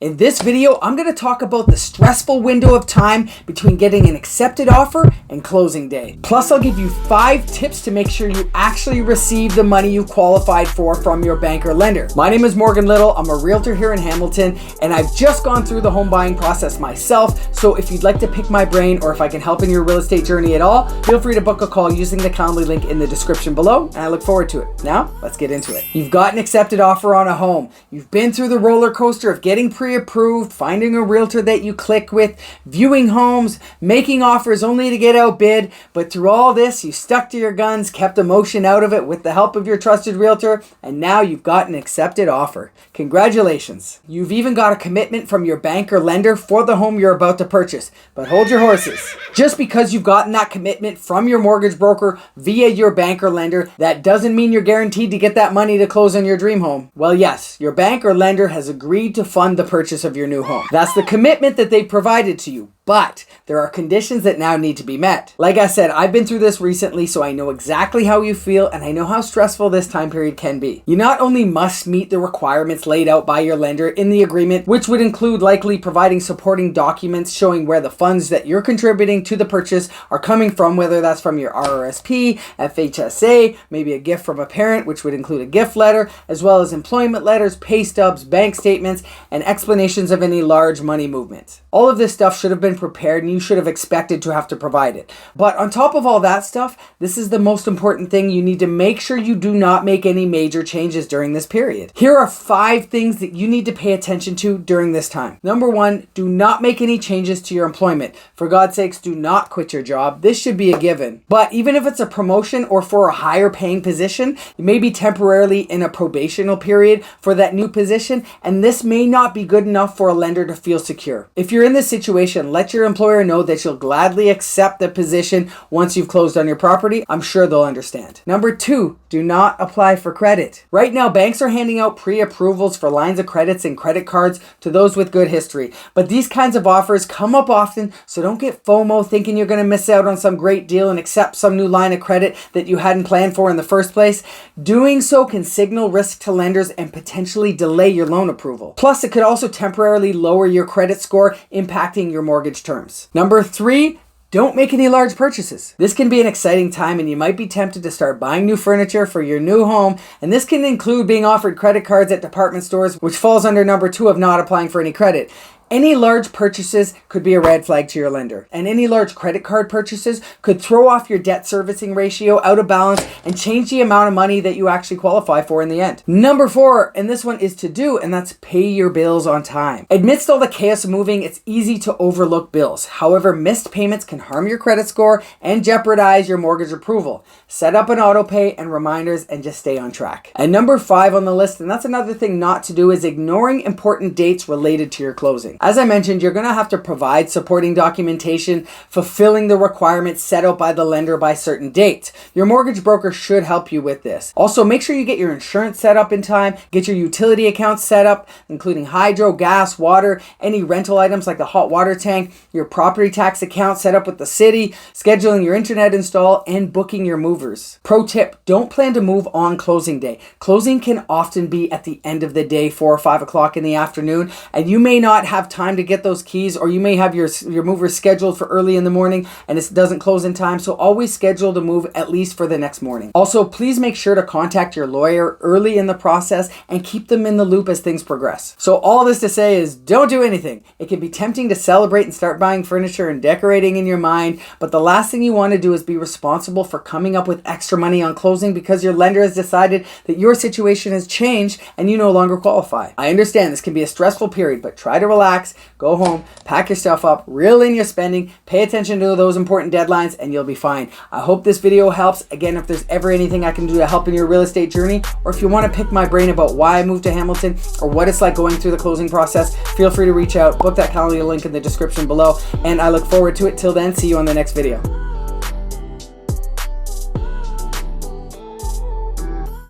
In this video, I'm going to talk about the stressful window of time between getting an accepted offer and closing day. Plus, I'll give you 5 tips to make sure you actually receive the money you qualified for from your bank or lender. My name is Morgan Little. I'm a realtor here in Hamilton, and I've just gone through the home buying process myself. So if you'd like to pick my brain or if I can help in your real estate journey at all, feel free to book a call using the Calendly link in the description below, and I look forward to it. Now, let's get into it. You've got an accepted offer on a home. You've been through the roller coaster of getting pre-approved, finding a realtor that you click with, viewing homes, making offers only to get outbid. But through all this, you stuck to your guns, kept emotion out of it with the help of your trusted realtor, and now you've got an accepted offer. Congratulations. You've even got a commitment from your bank or lender for the home you're about to purchase. But hold your horses. Just because you've gotten that commitment from your mortgage broker via your bank or lender, that doesn't mean you're guaranteed to get that money to close on your dream home. Well, yes, your bank or lender has agreed to fund the purchase of your new home. That's the commitment that they provided to you. But there are conditions that now need to be met. Like I said, I've been through this recently, so I know exactly how you feel and I know how stressful this time period can be. You not only must meet the requirements laid out by your lender in the agreement, which would include likely providing supporting documents showing where the funds that you're contributing to the purchase are coming from, whether that's from your RRSP, FHSA, maybe a gift from a parent, which would include a gift letter, as well as employment letters, pay stubs, bank statements, and explanations of any large money movements. All of this stuff should have been prepared and you should have expected to have to provide it. But on top of all that stuff, this is the most important thing. You need to make sure you do not make any major changes during this period. Here are 5 things that you need to pay attention to during this time. Number 1, do not make any changes to your employment. For God's sakes, do not quit your job. This should be a given. But even if it's a promotion or for a higher paying position, you may be temporarily in a probational period for that new position, and this may not be good enough for a lender to feel secure. If you're in this situation, let your employer know that you'll gladly accept the position once you've closed on your property. I'm sure they'll understand. Number 2, do not apply for credit. Right now, banks are handing out pre-approvals for lines of credits and credit cards to those with good history. But these kinds of offers come up often, so don't get FOMO thinking you're going to miss out on some great deal and accept some new line of credit that you hadn't planned for in the first place. Doing so can signal risk to lenders and potentially delay your loan approval. Plus, it could also temporarily lower your credit score, impacting your mortgage terms. Number 3, don't make any large purchases. This can be an exciting time and you might be tempted to start buying new furniture for your new home, and this can include being offered credit cards at department stores, which falls under number 2 of not applying for any credit. Any large purchases could be a red flag to your lender, and any large credit card purchases could throw off your debt servicing ratio out of balance and change the amount of money that you actually qualify for in the end. Number 4, and this one is to do, and that's pay your bills on time. Amidst all the chaos of moving, it's easy to overlook bills. However, missed payments can harm your credit score and jeopardize your mortgage approval. Set up an auto pay and reminders and just stay on track. And number 5 on the list, and that's another thing not to do, is ignoring important dates related to your closing. As I mentioned, you're going to have to provide supporting documentation, fulfilling the requirements set out by the lender by certain dates. Your mortgage broker should help you with this. Also, make sure you get your insurance set up in time, get your utility accounts set up, including hydro, gas, water, any rental items like the hot water tank, your property tax account set up with the city, scheduling your internet install, and booking your movers. Pro tip, don't plan to move on closing day. Closing can often be at the end of the day, 4 or 5 o'clock in the afternoon, and you may not have time to get those keys, or you may have your movers scheduled for early in the morning and it doesn't close in time, so always schedule to move at least for the next morning. Also, please make sure to contact your lawyer early in the process and keep them in the loop as things progress. So all this to say is don't do anything. It can be tempting to celebrate and start buying furniture and decorating in your mind, but the last thing you want to do is be responsible for coming up with extra money on closing because your lender has decided that your situation has changed and you no longer qualify. I understand this can be a stressful period, but try to relax, go home, pack your stuff up, reel in your spending, pay attention to those important deadlines, and you'll be fine. I hope this video helps. Again, if there's ever anything I can do to help in your real estate journey, or if you want to pick my brain about why I moved to Hamilton or what it's like going through the closing process, feel free to reach out. Book that calendar link in the description below, and I look forward to it. Till then, see you on the next video.